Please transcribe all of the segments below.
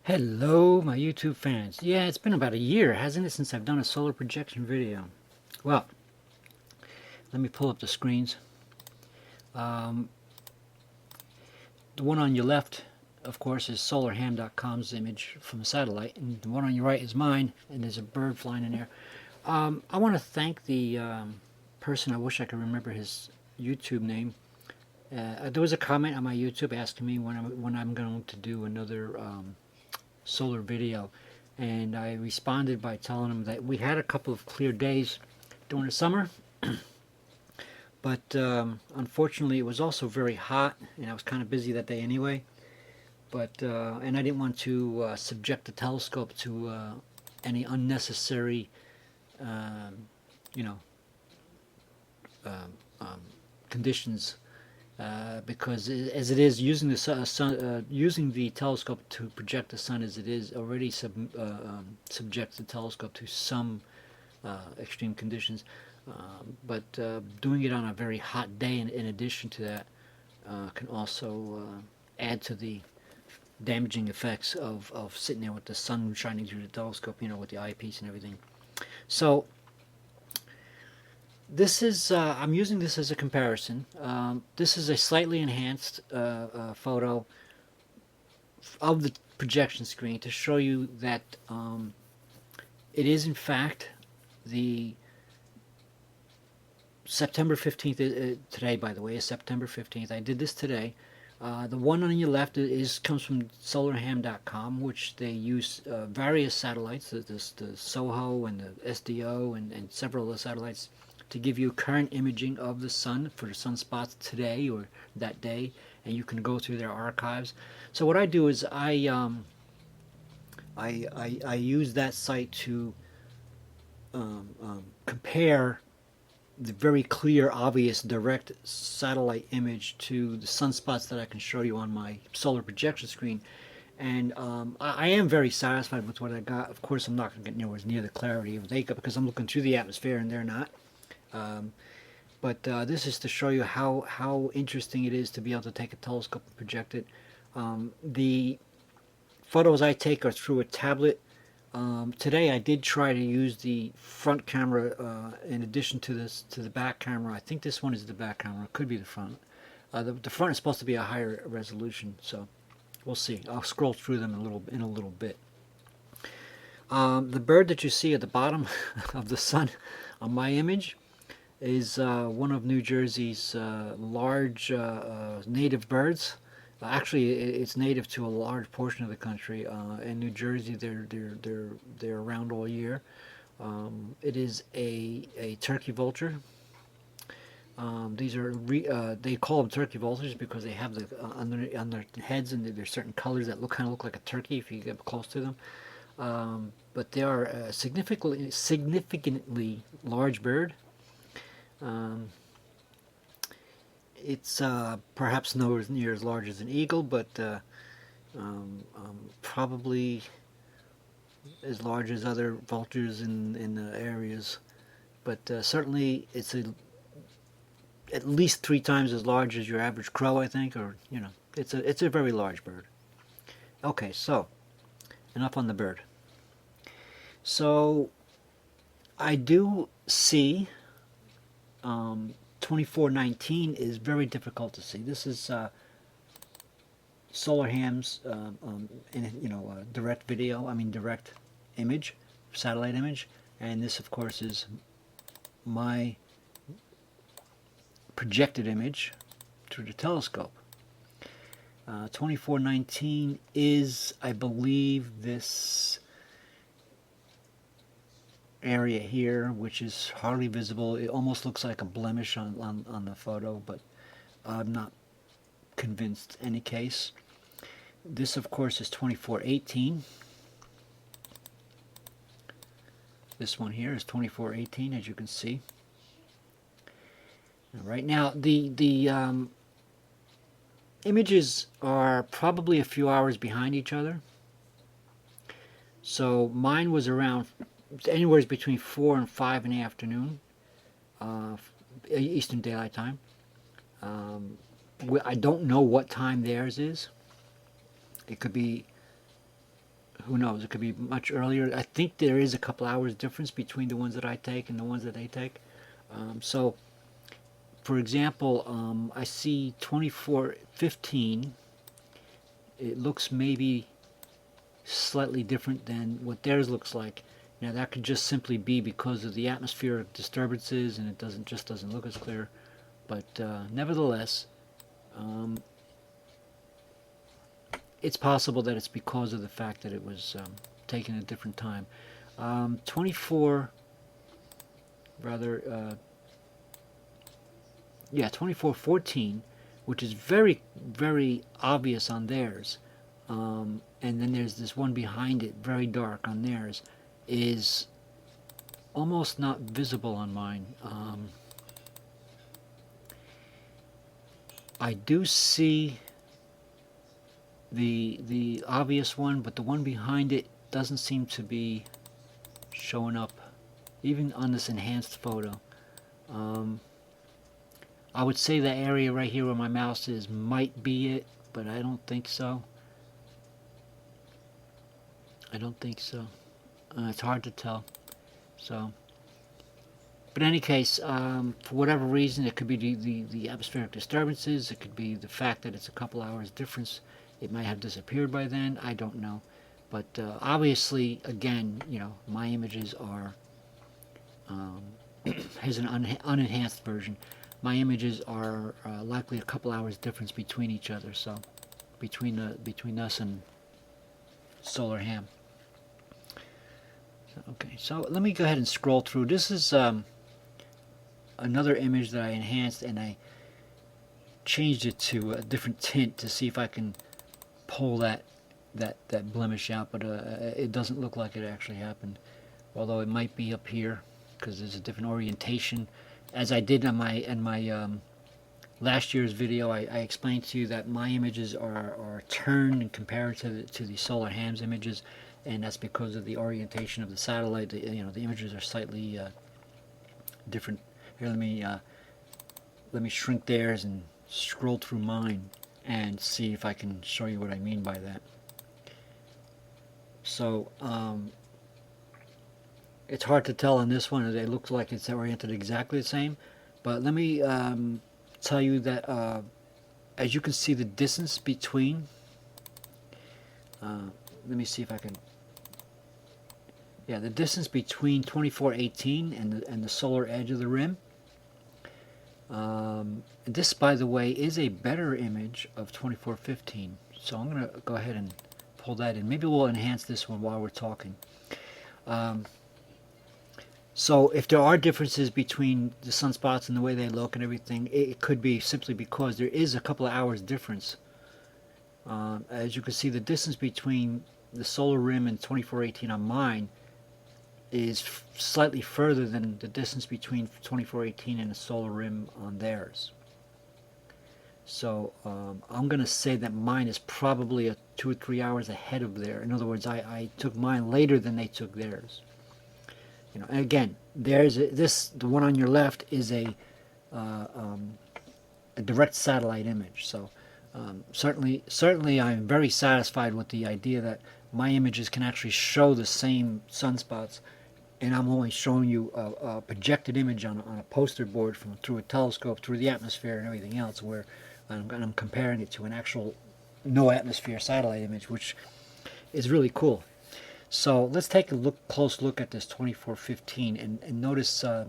Hello, my YouTube fans. Yeah, it's been about a year, hasn't it, since I've done a solar projection video. Well, let me pull up the screens. Um, the one on your left, of course, is solarham.com's image from a satellite, and the one on your right is mine, and there's a bird flying in there. I want to thank the person, I wish I could remember his YouTube name. There was a comment on my YouTube asking me when I'm going to do another solar video, and I responded by telling him that we had a couple of clear days during the summer, but unfortunately it was also very hot, and I was kind of busy that day anyway. But and I didn't want to subject the telescope to any unnecessary, um, you know, um, um, conditions. Because as it is, using the using the telescope to project the sun as it is already subjects the telescope to some extreme conditions. But doing it on a very hot day, in addition to that, can also add to the damaging effects of sitting there with the sun shining through the telescope, with the eyepiece and everything. So this is, I'm using this as a comparison. This is a slightly enhanced photo of the projection screen to show you that it is in fact the September 15th, today by the way, is September 15th. I did this today. The one on your left comes from solarham.com, which they use various satellites, the SOHO and the SDO and several other satellites, to give you current imaging of the sun for the sunspots today or that day, and you can go through their archives. So what I do is I use that site to compare the very clear, obvious, direct satellite image to the sunspots that I can show you on my solar projection screen. And I am very satisfied with what I got. Of course, I'm not going to get nowhere near the clarity of they got because I'm looking through the atmosphere and they're not. But this is to show you how interesting it is to be able to take a telescope and project it. The photos I take are through a tablet. Today I did try to use the front camera in addition to the back camera. I think this one is the back camera. It could be the front. The front is supposed to be a higher resolution, so we'll see. I'll scroll through them in a little bit. The bird that you see at the bottom of the sun on my image is one of New Jersey's large native birds. Actually, it's native to a large portion of the country. In New Jersey, they're around all year. It is a turkey vulture. These are they call them turkey vultures because they have on their heads, and there's certain colors that kind of look like a turkey if you get close to them. But they are a significantly large bird. It's perhaps nowhere near as large as an eagle, but probably as large as other vultures in the areas. But certainly it's at least 3 times as large as your average crow, I think, or it's a very large bird. Okay, so enough on the bird. So I do see 2419 is very difficult to see. This is Solarham's direct video, direct image, satellite image, and this of course is my projected image through the telescope. 2419 is, I believe, this area here, which is hardly visible. It almost looks like a blemish on the photo, but I'm not convinced in any case. This of course is 2418. This one here is 2418, as you can see. And right now the images are probably a few hours behind each other. So mine was around anywhere between 4 and 5 in the afternoon, Eastern Daylight Time. I don't know what time theirs is. It could be Who knows? It could be much earlier. I think there is a couple hours difference between the ones that I take and the ones that they take. So, for example, I see 24:15. It looks maybe slightly different than what theirs looks like. Now that could just simply be because of the atmospheric disturbances, and it doesn't look as clear. But nevertheless, it's possible that it's because of the fact that it was taken at a different time. 24, rather, yeah, 24:14, which is very, very obvious on theirs. And then there's this one behind it, very dark on theirs, is almost not visible on mine. I do see the obvious one, but the one behind it doesn't seem to be showing up, even on this enhanced photo. I would say the area right here where my mouse is might be it, but I don't think so. I don't think so. It's hard to tell. So, but in any case, for whatever reason, it could be the atmospheric disturbances. It could be the fact that it's a couple hours difference. It might have disappeared by then. I don't know. But obviously, again, you know, my images are. Here's an unenhanced version. My images are likely a couple hours difference between each other. So, between us and Solar Ham. Okay, so let me go ahead and scroll through. This is another image that I enhanced, and I changed it to a different tint to see if I can pull that blemish out, but it doesn't look like it actually happened. Although it might be up here because there's a different orientation. As I did on my last year's video, I explained to you that my images are turned in comparison to the Solar Ham's images. And that's because of the orientation of the satellite. The images are slightly different. Here, let me shrink theirs and scroll through mine and see if I can show you what I mean by that. So it's hard to tell on this one. It looks like it's oriented exactly the same. But let me tell you that as you can see, the distance between. Let me see if I can. Yeah, the distance between 24:18 and the solar edge of the rim. This, by the way, is a better image of 24:15. So I'm going to go ahead and pull that in. Maybe we'll enhance this one while we're talking. So if there are differences between the sunspots and the way they look and everything, it could be simply because there is a couple of hours difference. As you can see, the distance between the solar rim and 24:18 on mine is slightly further than the distance between 24:18 and the solar rim on theirs. So I'm going to say that mine is probably 2 or 3 hours ahead of theirs. In other words, I took mine later than they took theirs. You know, and again, the one on your left is a direct satellite image. So certainly I'm very satisfied with the idea that my images can actually show the same sunspots, and I'm only showing you a projected image on a poster board through a telescope, through the atmosphere and everything else, where I'm comparing it to an actual no atmosphere satellite image, which is really cool. So let's take a close look at this 24:15 and notice. Let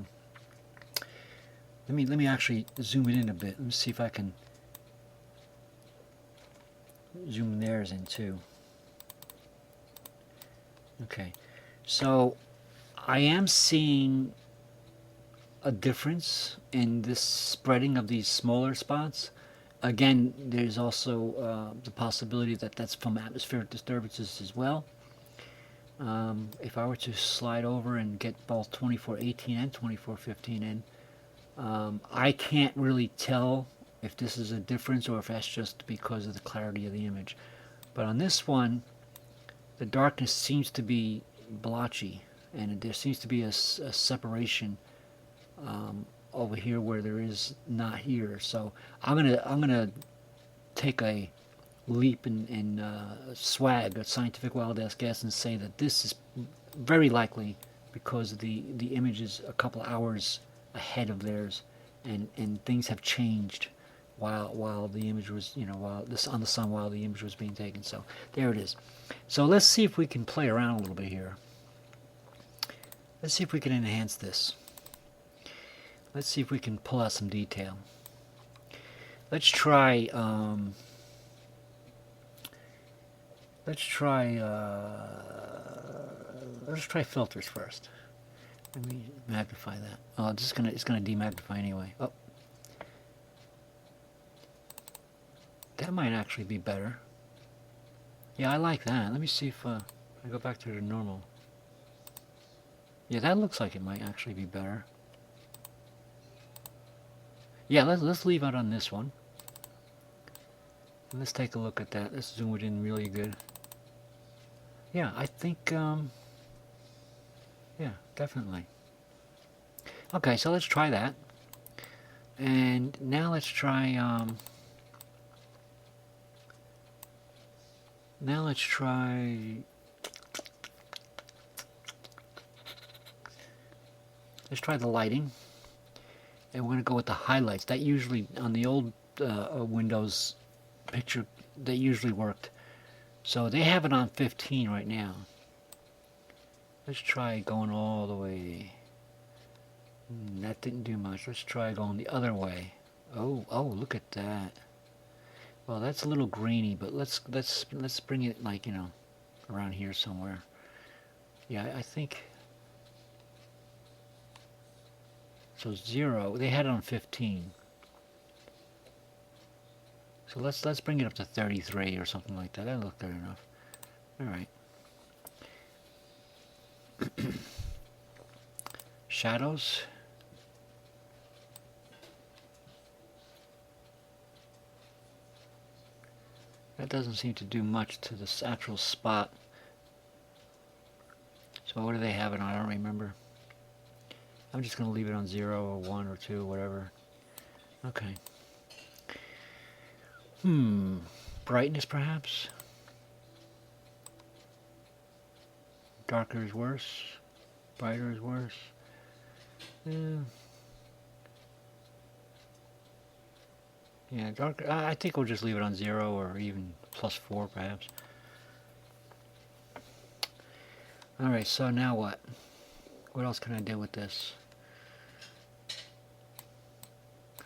me actually zoom it in a bit. Let me see if I can zoom theirs in too. Okay, so I am seeing a difference in this spreading of these smaller spots. Again, there's also the possibility that that's from atmospheric disturbances as well. If I were to slide over and get both 24:18 and 24:15 in, I can't really tell if this is a difference or if that's just because of the clarity of the image. But on this one, the darkness seems to be blotchy, and there seems to be a separation over here where there is not here. So I'm gonna take a leap in swag at Scientific Wild Ass Guess and say that this is very likely because the image is a couple hours ahead of theirs, and things have changed while the image was, while this on the sun, while the image was being taken. So there it is. So let's see if we can play around a little bit here. Let's see if we can enhance this. Let's see if we can pull out some detail. Let's try let's try filters first. Let me magnify that. Oh, it's gonna demagnify anyway. Oh, that might actually be better. Yeah, I like that. Let me see if I go back to the normal. Yeah, that looks like it might actually be better. Yeah, let's leave out on this one. Let's take a look at that. Let's zoom it in really good. Yeah, I think, yeah, definitely. Okay, so let's try that. And now let's try, let's try the lighting. And we're going to go with the highlights. That usually, on the old Windows picture, that usually worked. So they have it on 15 right now. Let's try going all the way. That didn't do much. Let's try going the other way. Oh, look at that. Well, that's a little grainy, but let's bring it, like, around here somewhere. Yeah, I think. So 0, they had it on 15. So let's bring it up to 33 or something like that. That looked good enough. All right. Shadows. That doesn't seem to do much to this actual spot. So what do they have it on? I don't remember. I'm just going to leave it on 0 or 1 or 2, whatever. Okay. Brightness, perhaps? Darker is worse. Brighter is worse. Yeah, darker. I think we'll just leave it on 0 or even +4, perhaps. Alright, so now what? What else can I do with this?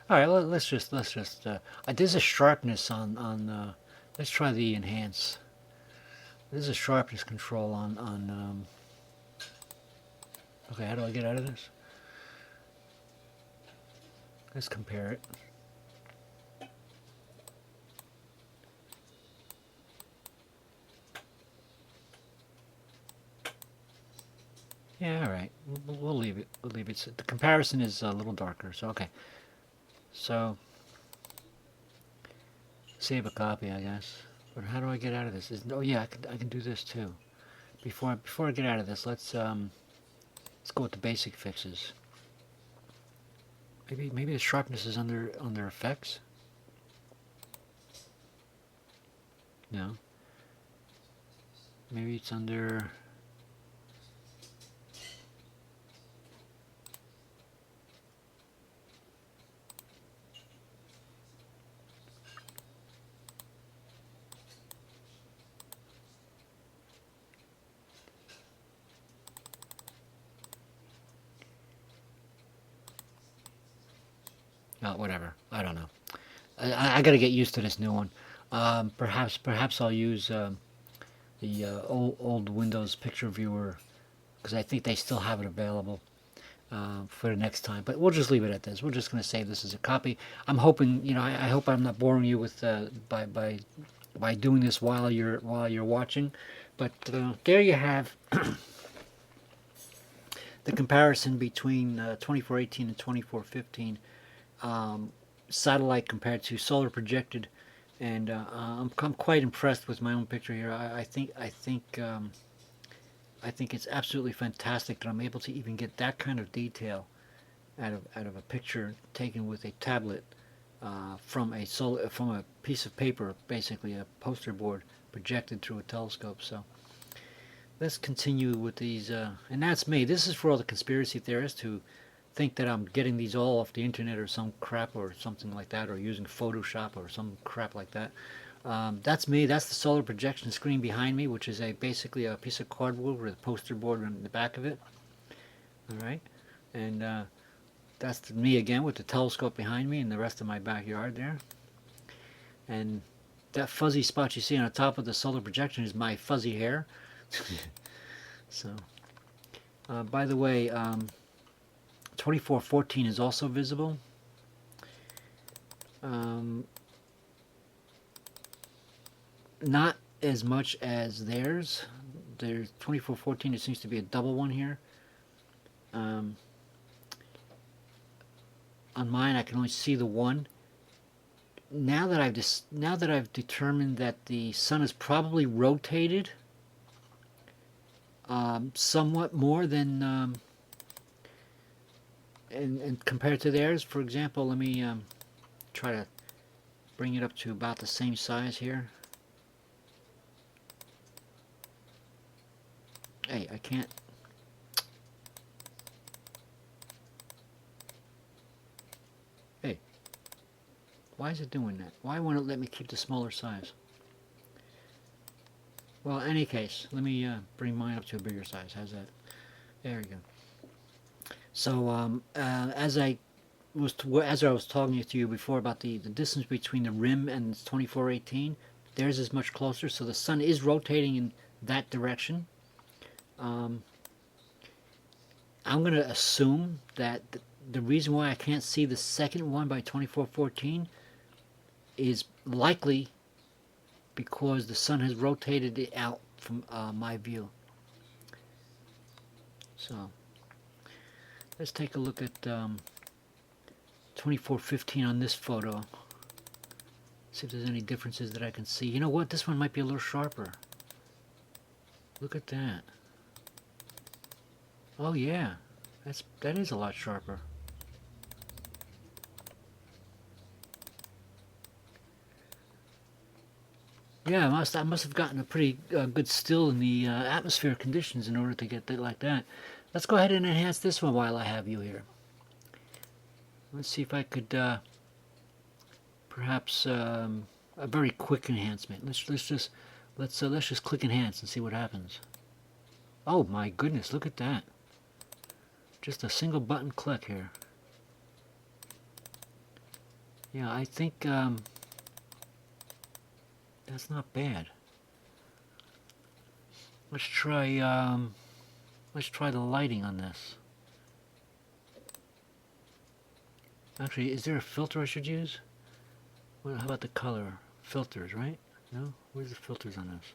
All right, let's just. There's a sharpness on. Let's try the enhance. There's a sharpness control on. Okay, how do I get out of this? Let's compare it. Yeah, all right. We'll leave it. We'll leave it. The comparison is a little darker. So okay. So save a copy, I guess. But how do I get out of this? Oh yeah, I can do this too. Before I get out of this, let's go with the basic fixes. Maybe the sharpness is under effects. No. Maybe it's under. Whatever. I don't know. I got to get used to this new one. Perhaps I'll use the old Windows Picture Viewer, because I think they still have it available for the next time. But we'll just leave it at this. We're just going to save this as a copy. I'm hoping, I hope I'm not boring you with by doing this while you're watching. But there you have the comparison between 2418 and 2415. Satellite compared to solar projected, and I'm quite impressed with my own picture here. I think it's absolutely fantastic that I'm able to even get that kind of detail out of a picture taken with a tablet. from a piece of paper, basically a poster board projected through a telescope. So let's continue with these, and that's me. This is for all the conspiracy theorists who think that I'm getting these all off the internet or some crap or something like that, or using Photoshop or some crap like that. That's me. That's the solar projection screen behind me, which is basically a piece of cardboard with a poster board on the back of it. All right, and that's me again with the telescope behind me and the rest of my backyard there. And that fuzzy spot you see on the top of the solar projection is my fuzzy hair. So, by the way, 2414 is also visible. Not as much as theirs. There's 2414. There seems to be a double one here. On mine, I can only see the one. Now that I've determined that the sun is probably rotated somewhat more than and compared to theirs. For example, let me try to bring it up to about the same size here. Hey, I can't. Hey, why is it doing that? Why won't it let me keep the smaller size? Well, in any case, let me bring mine up to a bigger size. How's that? There we go. So as I was talking to you before about the distance between the rim and 2418, theirs is much closer. So the sun is rotating in that direction. I'm going to assume that the reason why I can't see the second one by 2414 is likely because the sun has rotated it out from my view. So let's take a look at 2415 on this photo. See if there's any differences that I can see. You know what? This one might be a little sharper. Look at that. Oh yeah, that is a lot sharper. Yeah, I must have gotten a pretty good still in the atmospheric conditions in order to get that like that. Let's go ahead and enhance this one while I have you here. Let's see if I could perhaps a very quick enhancement. Let's just click enhance and see what happens. Oh my goodness, look at that. Just a single button click here. Yeah, I think that's not bad. Let's try the lighting on this. Actually, is there a filter I should use? Well, how about the color? Filters, right? No? Where's the filters on this?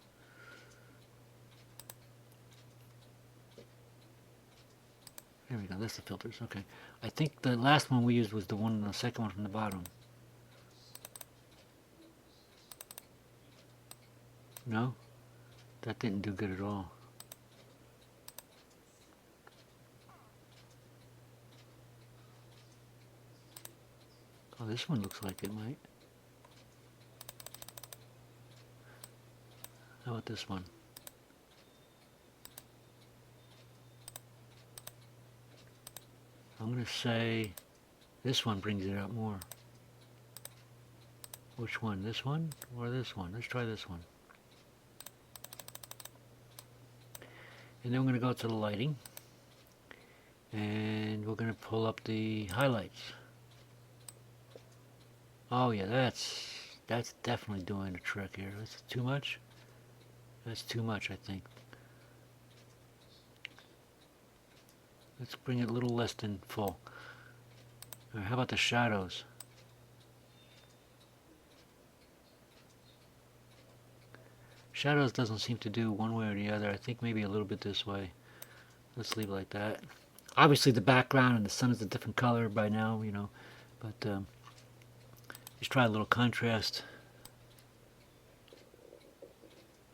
There we go, that's the filters, okay. I think the last one we used was the second one from the bottom. No? That didn't do good at all. Oh, this one looks like it might. How about this one? I'm going to say this one brings it out more. Which one? This one or this one? Let's try this one. And then we're going to go to the lighting. And we're going to pull up the highlights. Oh yeah, that's definitely doing a trick here. That's too much? That's too much, I think. Let's bring it a little less than full. All right, how about the shadows? Shadows doesn't seem to do one way or the other. I think maybe a little bit this way. Let's leave it like that. Obviously the background and the sun is a different color by now, you know, but let's try a little contrast.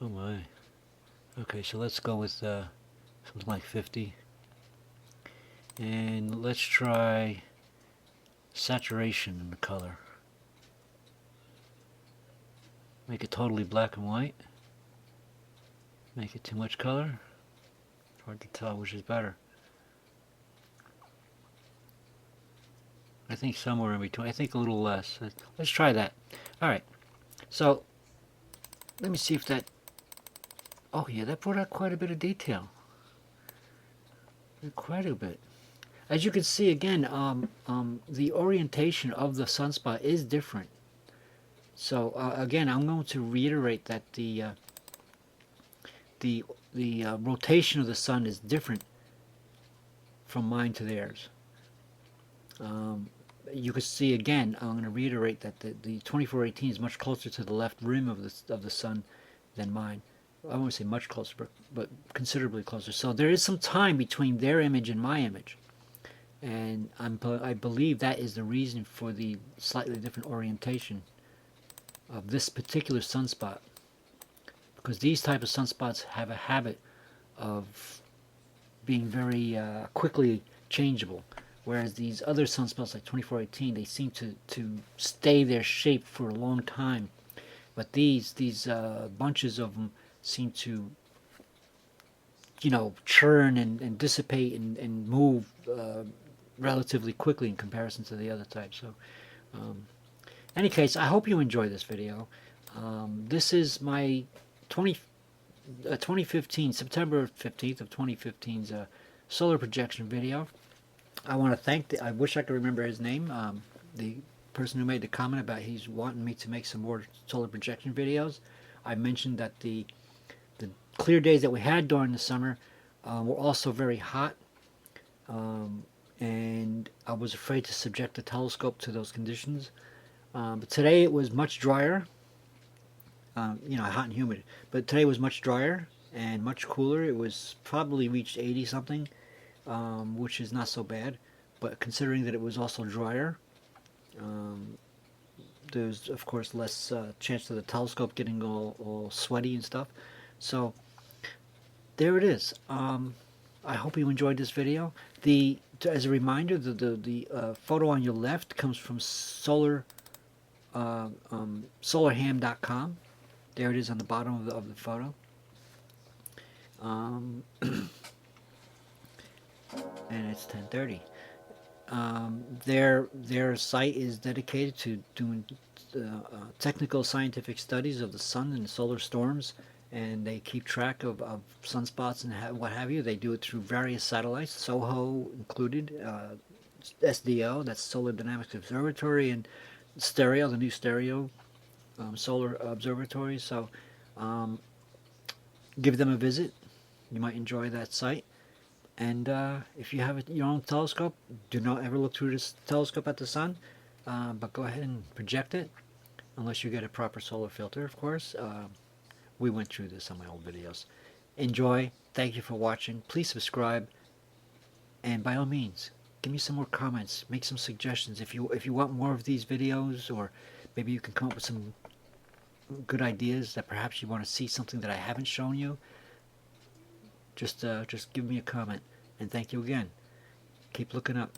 Oh my. Okay, so let's go with something like 50. And let's try saturation in the color. Make it totally black and white. Make it too much color. Hard to tell which is better. I think somewhere in between. I think a little less. Let's try that. Alright, so let me see if that... Oh yeah, that brought out quite a bit of detail. Quite a bit. As you can see again, the orientation of the sunspot is different. So again, I'm going to reiterate that the rotation of the sun is different from mine to theirs. You can see again, I'm going to reiterate that the 2418 is much closer to the left rim of the sun than mine. I won't say much closer, but considerably closer. So there is some time between their image and my image. And I believe that is the reason for the slightly different orientation of this particular sunspot. Because these type of sunspots have a habit of being very quickly changeable. Whereas these other sunspots like 2418, they seem to stay their shape for a long time. But these bunches of them seem to, you know, churn and dissipate and move relatively quickly in comparison to the other types. So, in any case, I hope you enjoy this video. This is my 2015, September 15th of 2015's solar projection video. I want to thank, I wish I could remember his name, the person who made the comment about he's wanting me to make some more solar projection videos. I mentioned that the clear days that we had during the summer were also very hot, and I was afraid to subject the telescope to those conditions. But today it was much drier, you know, hot and humid, but today was much drier and much cooler. It was probably reached 80 something, which is not so bad, but considering that it was also drier, there's of course less chance of the telescope getting all sweaty and stuff. So there it is. I hope you enjoyed this video. As a reminder, the photo on your left comes from solarham.com. There it is on the bottom of the photo. And it's 10:30. Their site is dedicated to doing technical scientific studies of the sun and solar storms, and they keep track of sunspots and what have you. They do it through various satellites, SOHO included, SDO, that's Solar Dynamics Observatory, and Stereo, the new Stereo solar observatory. So give them a visit. You might enjoy that site. And if you have your own telescope, do not ever look through this telescope at the sun, but go ahead and project it, unless you get a proper solar filter, of course. We went through this on my old videos. Enjoy. Thank you for watching. Please subscribe, and by all means, give me some more comments. Make some suggestions. If you want more of these videos, or maybe you can come up with some good ideas that perhaps you want to see something that I haven't shown you. Just give me a comment, and thank you again. Keep looking up.